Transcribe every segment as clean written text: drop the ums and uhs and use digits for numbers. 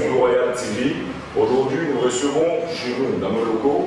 Zulu Royal TV. Aujourd'hui, nous recevons chez nous, dans nos locaux,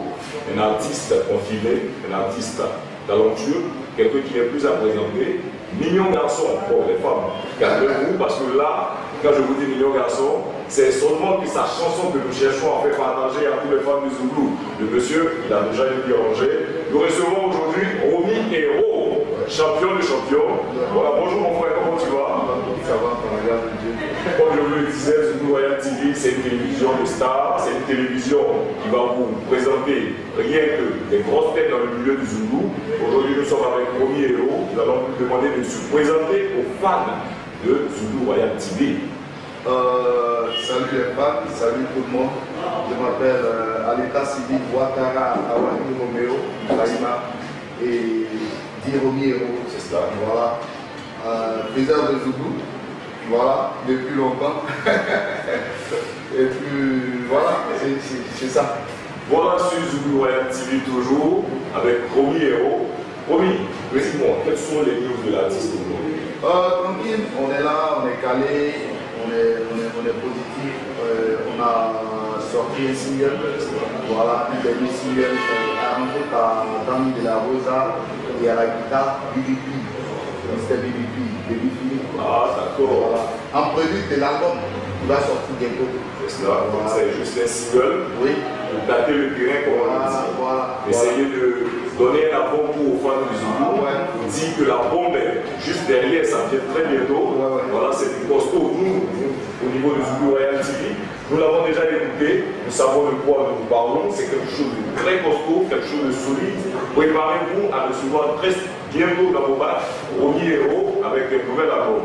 un artiste confirmé, un artiste talentueux, quelqu'un qui est plus à présenter. Mignon garçon, pour les femmes, calmez-vous, parce que là, quand je vous dis mignon garçon, c'est seulement que sa chanson que nous cherchons à faire partager à tous les fans du Zoulou. Le monsieur, il a déjà une vie rangée. Nous recevons aujourd'hui Romy Héros, champion de champions. Voilà, bonjour mon frère, comment tu vas? Ça va, par la grâce de Dieu. Comme je vous le disais, Zoulou Royal TV, c'est une télévision de stars, c'est une télévision qui va vous présenter rien que des grosses têtes dans le milieu du Zoulou. Aujourd'hui, nous sommes avec Romy Héros. Nous allons vous demander de se présenter aux fans de Zoulou Royal TV. Salut les fans, salut tout le monde. Je m'appelle à l'état civil Ouattara Awani Romeo Ibrahima et dit Romy Héros, c'est ça. Voilà. Faiseur de Zoulou, voilà, depuis longtemps. Et puis voilà, c'est ça. Voilà sur Zoulou Royal TV toujours avec Romy Héros. Romy, dis-moi, quelles sont les news de l'artiste aujourd'hui? Tranquille, on est là, on est calé, on est positif. On a sorti un single, voilà, un dernier single arrangé par Dami de la Rosa et à la guitare BBP, Mr. BBP. Ah, d'accord. Voilà. En prélude de l'album, il va sortir bientôt. C'est ça, donc c'est juste un single. Oui. Pour tâter le terrain, comme on dit. Voilà. Essayer de donner un avant-goût aux fans du Zoulou. On dit que la bombe est juste derrière, ça vient très bientôt. Voilà, c'est du costaud. Nous, au niveau de Zoulou Royal TV, nous l'avons déjà écouté, nous savons de quoi nous parlons. C'est quelque chose de très costaud, quelque chose de solide. Préparez-vous à recevoir très bientôt dans vos bacs Romy Héros avec un nouvel album.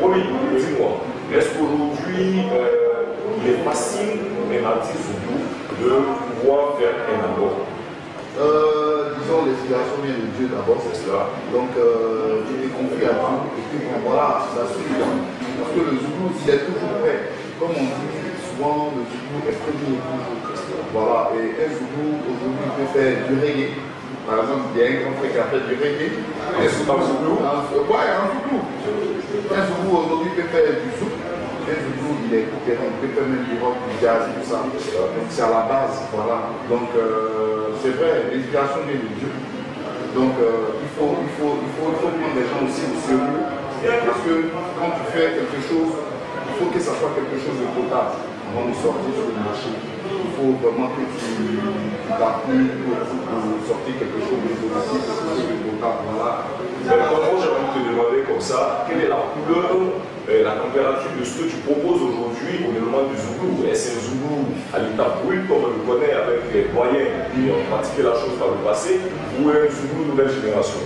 Romy, dis-moi, est-ce qu'aujourd'hui il est facile pour un artiste Zoulou de pouvoir faire un album? Disons, l'inspiration vient de Dieu d'abord, c'est cela. Donc, je me confie à Dieu et puis voilà, ça suit. Parce que le Zoulou, il est toujours prêt. Comme on dit souvent, le Zoulou est premier toujours. Voilà, et un Zoulou, aujourd'hui, il peut faire du reggae. Par exemple, il y a un grand frère qui a fait du reggae. Un Zoulou? Ouais, un Zoulou. Un Zoulou, aujourd'hui, peut faire du zouk. Un Zoulou, il est coupérant, il peut faire même du rock, du jazz, tout ça. Donc, c'est à la base, voilà. Donc, c'est vrai, l'inspiration vient de Dieu. Donc, il faut prendre les gens aussi au sérieux. Parce que quand tu fais quelque chose, il faut que ça soit quelque chose de potable avant de sortir sur le marché. Il faut vraiment que tu t'appuies pour sortir quelque chose de positif, quelque chose de potable. Voilà. Moi, j'ai envie de te demander comme ça, quelle est la couleur, la température de ce que tu proposes aujourd'hui au développement du Zoulou? Est-ce un Zoulou à l'état brut, comme on le connaît avec les moyens qui ont pratiqué la chose par le passé, ou un Zoulou nouvelle génération?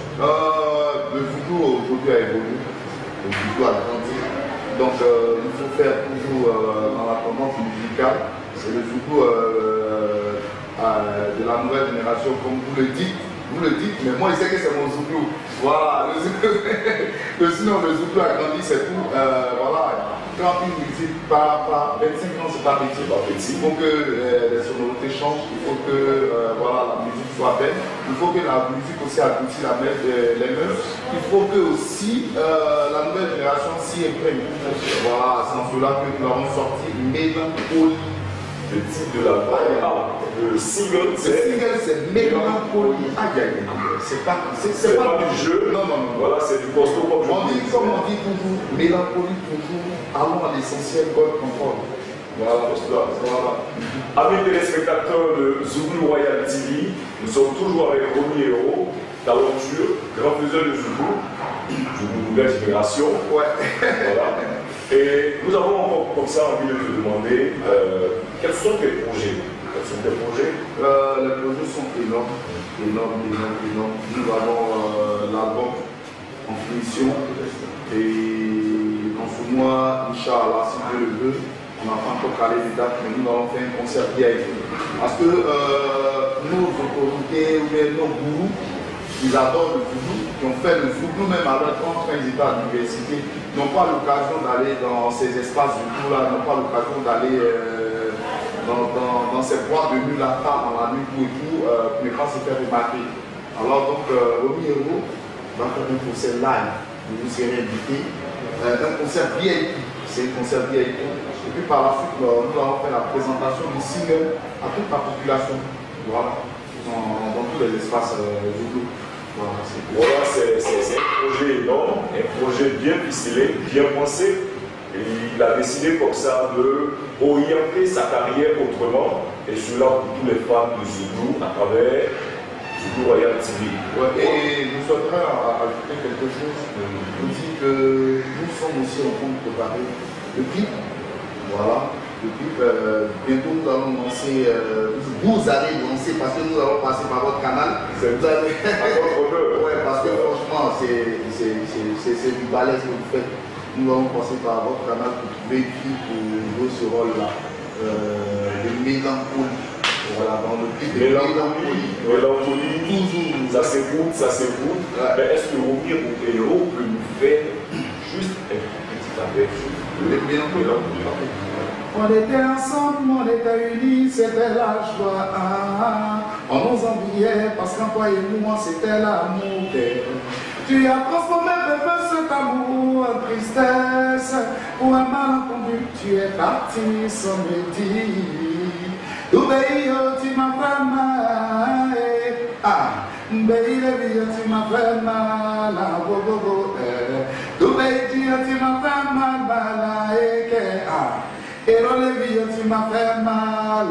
Le Zoulou aujourd'hui a évolué, le Zoulou a grandi. Donc il faut faire toujours dans la tendance musicale. C'est le Zoulou de la nouvelle génération, comme vous le dites. Vous le dites, mais moi, je sais que c'est mon Zoulou. Voilà, sinon le Zoulou a grandi, c'est tout. Voilà, quand une musique part 25 ans, c'est pas petit. Il faut que les sonorités changent, il faut que voilà, la musique soit belle. Il faut que la musique aussi adoucisse les mœurs. Il faut que aussi la nouvelle génération s'y imprègne. Voilà, c'est en cela que nous avons sorti Mélancolie. Le titre de la le single, c'est Mélancolie. C'est pas du jeu. Non. Voilà, c'est du costaud comme on dit toujours, mélancolie toujours, allons à l'essentiel, God control. Voilà. Amis téléspectateurs de Zoulou Royal TV, nous sommes toujours avec Romy Héros, talentueux, grand faiseur de Zoulou, nouvelle génération. Ouais. Voilà. Et nous avons encore comme ça envie de te demander quels sont tes projets? Les projets sont énormes. Nous avons l'album en finition et dans ce mois, Inch'Allah, si Dieu le veut, on n'a pas encore calé les dates, mais nous allons faire un concert VIP. Parce que nos autorités ou bien nos gourous, ils adorent le Zoulou, qui ont fait le Zoulou même à leur quand ils étaient à l'université, n'ont pas l'occasion d'aller dans ces espaces Zoulou-là, n'ont pas l'occasion d'aller dans ces boîtes de nuit là, tard dans la nuit tout et tout, pour ne pas se faire remarquer. Alors donc, Romy Héros va faire un concert live, vous serez invité. Un concert VIP, c'est un concert VIP. Et puis par la suite, nous avons fait la présentation du single à toute la population. Voilà, dans tous les espaces Zoulou. Voilà, c'est un projet énorme, un projet bien ficelé, bien pensé. Et il a décidé comme ça de orienter sa carrière autrement, et cela pour tous les fans de Zoulou à travers Zoulou Royal TV. Ouais, et nous souhaiterions ajouter quelque chose. Nous dit que nous sommes aussi en train de préparer le clip. Voilà, le clip. Bientôt nous allons lancer, vous allez lancer parce que nous allons passer par votre canal. C'est vous allez... ouais, parce que franchement, c'est du balèze que vous faites. Nous allons passer par votre canal pour trouver qui pour jouer ce rôle-là. De mélancolie. Voilà, dans le clip de mélancolie. Toujours. Ça s'écoute, ça s'écoute. Ouais. Mais est-ce que Romy Héros peut nous faire juste un petit aperçu de mélancolie? On était ensemble, on était unis, c'était la joie. On nous enviait parce qu'en toi et moi, c'était l'amour. Tu as transformé bébé cet amour en tristesse. Pour un malentendu, tu es parti sans me dire. Baby, tu m'as fait mal. Baby, tu m'as fait mal. Baby, tu m'as fait mal. Et tu m'as fait mal.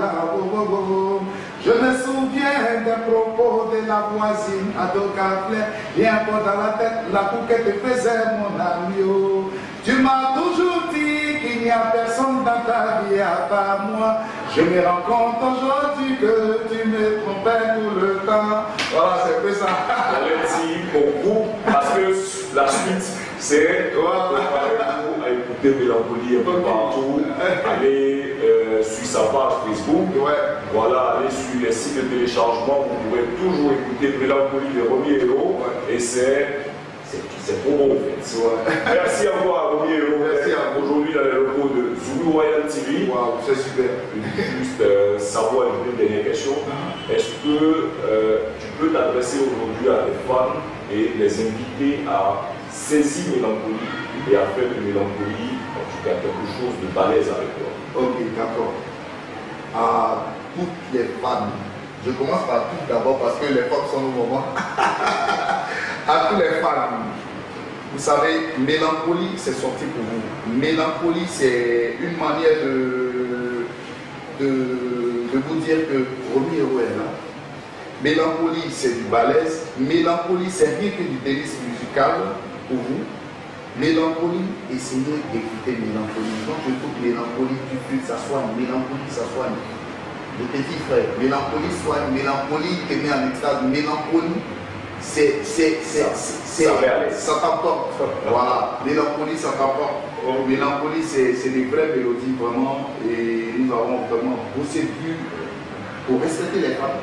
Je me souviens des propos de la voisine à Docaflé. Rien pas dans la tête, la bouquette te faisait mon ami. Tu m'as toujours dit qu'il n'y a personne dans ta vie à part moi. Je me rends compte aujourd'hui que tu me trompais tout le temps. Voilà, c'est un peu ça. J'allais dire beaucoup, parce que la suite, c'est à écouter Mélancolie un peu partout. Aller sur sa page Facebook. Voilà, aller sur les sites de téléchargement. Vous pourrez toujours écouter Mélancolie de Romy Héros. Et c'est trop bon en fait. Merci encore à Romy Héros. Aujourd'hui dans les locaux de Zoulou Royal TV. Wow, c'est super. Juste savoir une dernière question. Est-ce que tu peux t'adresser aujourd'hui à des fans et les inviter à saisir Mélancolie et à faire de Mélancolie en tout cas quelque chose de balèze avec toi? Ok, d'accord. À toutes les fans, je commence par toutes d'abord parce que les femmes sont au moment. À tous les fans. Vous savez, Mélancolie, c'est sorti pour vous. Mélancolie, c'est une manière de vous dire que Romy Héros est là. Mélancolie, c'est du balèze. Mélancolie, c'est rien que du délice musical pour vous. Mélancolie, essayez d'écouter Mélancolie. Quand je trouve Mélancolie, ça soigne. Mélancolie, ça soigne. Je te dis, frère, Mélancolie soigne. Mélancolie te met en extase. Mélancolie, ça t'apporte. Voilà, Mélancolie, ça t'apporte. Mélancolie, c'est des vraies mélodies vraiment. Et nous avons vraiment bossé dur pour respecter les femmes.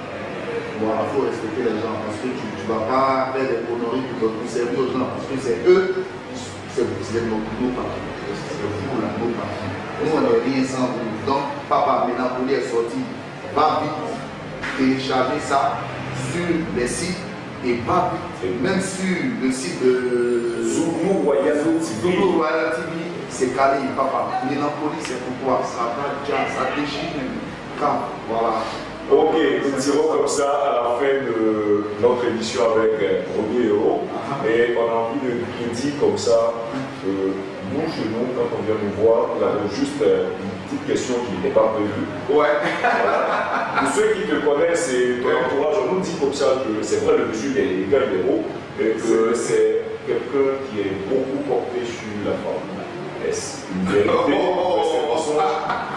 Voilà, il faut respecter les gens parce que tu ne vas pas faire des conneries pour servir aux gens parce que c'est eux, c'est nos parents. C'est vous, là, nos parents. Nous, on n'est rien sans vous. Donc, Papa Mélancolie est sorti. Va vite télécharger ça sur les sites. Et pas vite, même sur le site de Zoulou Royal TV, c'est calé, papa. Mélancolie, c'est pour toi, ça va déjà, ça déchire même. Voilà. Ok, nous dirons comme ça à la fin de notre émission avec Romy Héros. Et on a envie de dire comme ça que nous, chez nous, quand on vient nous voir, nous avons juste une petite question qui n'était pas prévue. Ouais. Voilà. Pour ceux qui te connaissent et ton entourage, on nous dit comme ça que c'est vrai, le monsieur est égal héros, et que c'est quelqu'un qui est beaucoup porté sur la femme. Est-ce une vérité?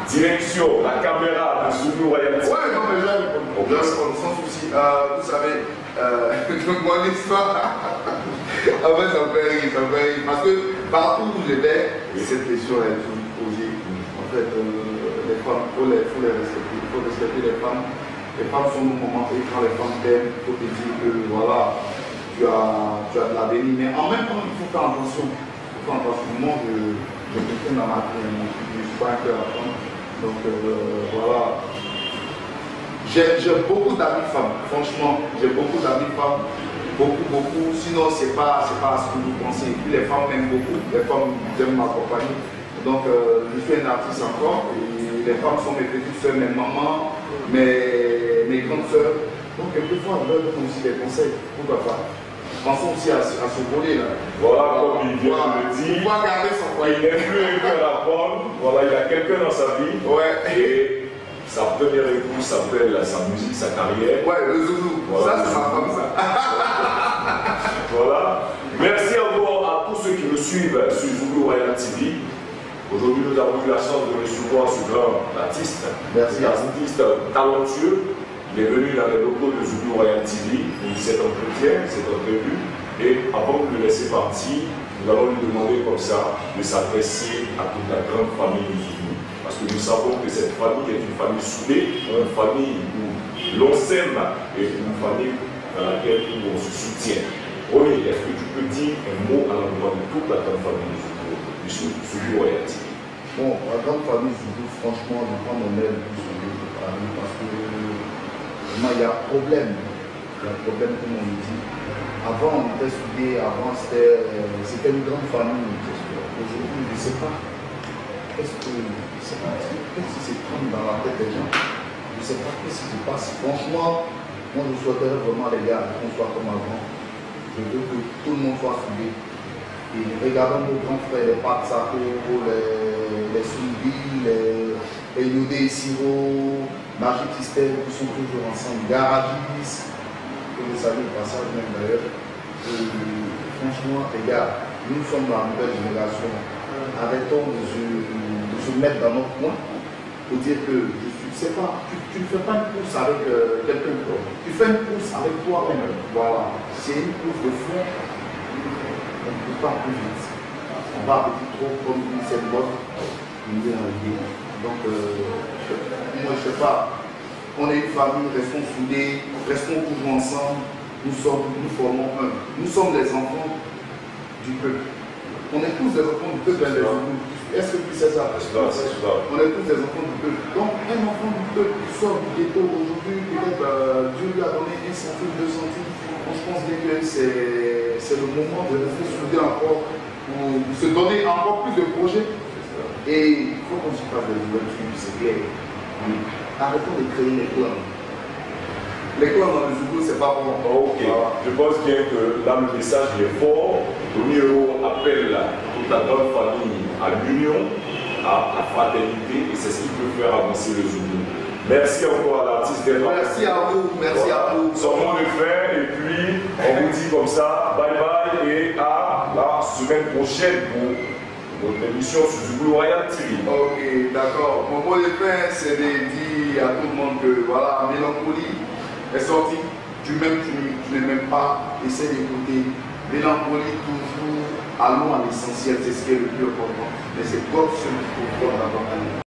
Direction, la caméra de Zoulou Royal TV. Ouais, non, mais je vais répondre sans souci. Vous savez, mon histoire, en fait, ça me fait rire, parce que partout où j'étais, cette question est toujours posée. En fait, les femmes, il faut les respecter. Il faut respecter les femmes. Les femmes sont nos moments, et quand les femmes t'aiment, il faut te dire que voilà, tu as de l'avenir. Mais en même temps, il faut faire attention. Moi, je me tiens dans ma vie, je ne suis pas un cœur à femme. Donc voilà. J'ai beaucoup d'amis femmes, franchement, j'ai beaucoup d'amis femmes, beaucoup. Sinon, c'est pas ce que vous pensez. Et puis les femmes m'aiment beaucoup, les femmes aiment m'accompagner. Donc, je suis un artiste encore. Et les femmes sont mes petites soeurs, mes mamans, mes grandes soeurs. Donc, quelquefois, je leur donne aussi des conseils. Pourquoi pas? Pensons aussi à ce volet-là. Voilà, comme il vient de le dire. Pourquoi garder son foyer? Il n'est plus un peu à apprendre. Voilà, il y a quelqu'un dans sa vie. Ouais. Et sa première épouse s'appelle sa musique, sa carrière. Ouais, le zouzou. Voilà, ça, c'est ma femme, ça. Voilà. Merci encore à tous ceux qui me suivent sur Zouglou Royal TV. Aujourd'hui, nous avons eu la chance de recevoir ce grand artiste. Merci. Un artiste talentueux. Il est venu dans les locaux de Zouglou Royal TV pour cet entretien, cette entrevue. Et avant de le laisser partir, nous allons lui demander comme ça de s'adresser à toute la grande famille du Zouglou. Parce que nous savons que cette famille est une famille soudée, une famille où l'on s'aime et une famille dans laquelle on se soutient. Oui, est-ce que tu peux dire un mot à l'endroit de toute la grande famille du Zouglou Royal TV? Bon, la grande famille Zouglou, franchement, je prends mon aile plus sur les familles parce que vraiment, il y a un problème. Il y a un problème, comme on le dit. Avant, on était soudés, avant, c'était une grande famille. Aujourd'hui, je ne sais pas. Qu'est-ce qui se trame dans la tête des gens? Je ne sais pas qu'est-ce qui se passe. Franchement, moi, je souhaiterais vraiment, les gars, qu'on soit comme avant. Je veux que tout le monde soit soudé. Et regardons nos grands frères, les Pat Sako, les Soumbi, les Yodé Siro, Magic System, qui sont toujours ensemble, Garagis, que je salue au passage même d'ailleurs. Franchement, les gars, nous sommes la nouvelle génération. Arrêtons de se mettre dans notre coin pour dire que tu ne sais pas, tu ne fais pas une course avec quelqu'un d'autre. Tu fais une course avec toi-même. Voilà. C'est une course de fond. On ne peut pas plus vite. On va petit trop comme une cette boîte. On est arrivé. Donc, moi, je ne sais pas. On est une famille, restons soudés, restons toujours ensemble. Nous formons un. Nous sommes les enfants du peuple. On est tous des enfants du peuple. Est-ce que tu sais ça? C'est ça. On est tous des enfants du peuple. Donc, un enfant du peuple qui sort du ghetto aujourd'hui, peut-être Dieu lui a donné 1 centime, 2 centimes. Je pense bien que c'est le moment de rester soudé encore pour se donner encore plus de projets. Et il faut qu'on se fasse des ouvertures, c'est clair. Arrêtons de créer les clans. Les clans dans le Zouglou, c'est pas bon. Ok, je pense bien que là le message est fort. Tony Euro appelle toute la grande famille à l'union, à la fraternité, et c'est ce qui peut faire avancer le Zouglou. Merci encore à l'artiste d'être là. Merci à vous, merci à vous. Son mot de fin, et puis on vous dit comme ça, bye bye et à la semaine prochaine pour notre émission sur Zouglou Royal TV. Ok, d'accord. Mon mot de fin, c'est de dire à tout le monde que voilà, Mélancolie est sortie. Tu m'aimes, tu ne m'aimes pas, essaie d'écouter. Mélancolie, toujours, allons à l'essentiel, c'est ce qui est le plus important. Mais c'est God seul qui peut faire la bataille.